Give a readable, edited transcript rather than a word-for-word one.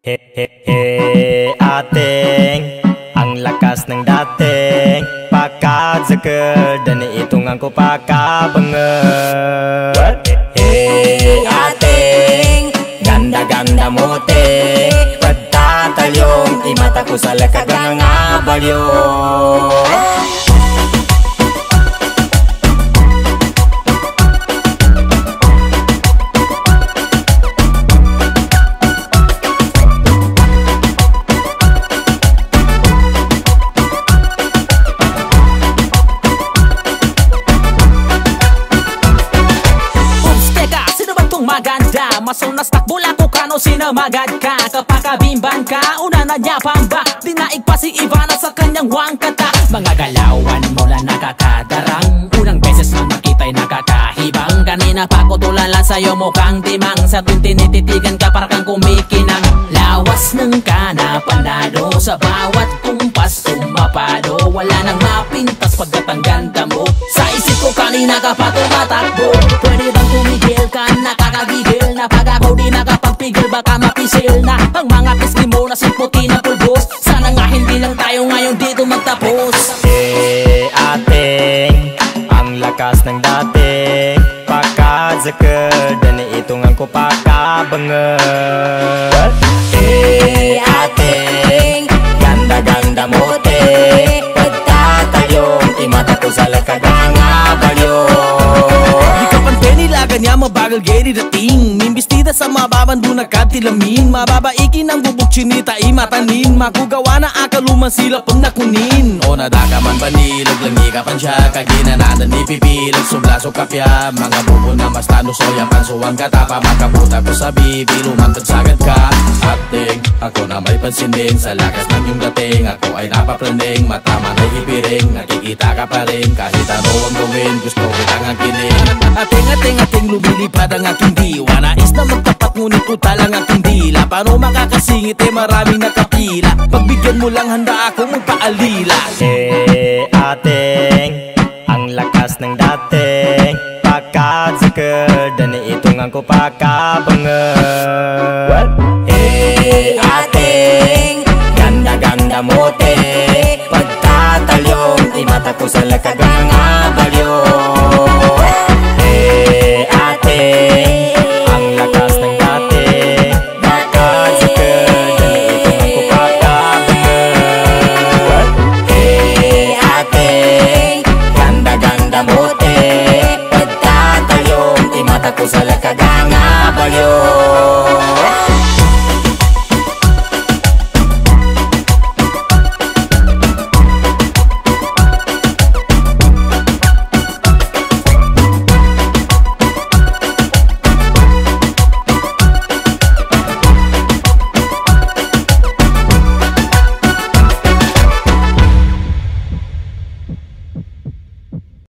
He he he ating ang lakas ng dating pakadzakad dan itong ang kupakabangat. He ating ganda-ganda mote pagtatalyong imata ko sa lakagang abalyo. Maganda, masunas takbula ko kano sinamagad ka. Kapakabimban ka, una na niya pamba. Dinaig pa si Ivana sa kanyang wangkata. Mga galawan mula nakakadarang. Unang beses na nakita'y nakakahibang. Kanina pa ko tulala sa'yo mukhang timang. Sa tuwing tinititigan ka para kang kumikinang. Lawas ng kana panalo sa bawat kumpas tumapado. Wala nang mapintas pagkat ang ganda mo. Sa isip ko kanina ka pa tumatakbo. Pwede bang tumigil ka, nakakagigil na pag ako di nakapagpigil baka mapisil na ang mga pisngi mo na simputi na pulbos. Sana nga hindi lang tayo ngayon dito magtapos. Ating ang lakas ng dating pakadzakad dan itong ang kupakabangat. Ating ganda-ganda mote pagtatalyong imata ko sa lakagang abalyo. Kanya mabagal geri dating mimbistida sa mababando na katilamin. Mababaikin ang bubuk chinita imatanin. Makugawa na akaluman sila pang nakunin. O nadakaman banilag langi ka pan siya. Kaginananan ni pipilag sublaso kapya. Mga bubo na mas tano soya pansuang katapa. Magkabuta ko sa bibi lumantad sagad ka. Ating ako na may pansin din sa lakas ng iyong dating. Ako ay napaplaning matama na ipiring. Nakikita ka pa rin kahit ano ang gawin. Gusto kitang angkinin. Ating lumilipad ang aking diwa. Nais na magtapat ngunit tutal ang aking dila. Paano makakasingit marami nakapila. Pagbigyan mo lang handa ako magpaalila. Ating ang lakas ng dating pakadzakad dan itong ang kupakabangat. Ating ganda-ganda mote pagtatalyong imata ko sa lakagang abalyo. Ang lakas ng dating pakadzakad dan itong ang kupakabangat. Ating ganda-ganda mote pagtatalyong imata ko sa lakagang abalyo.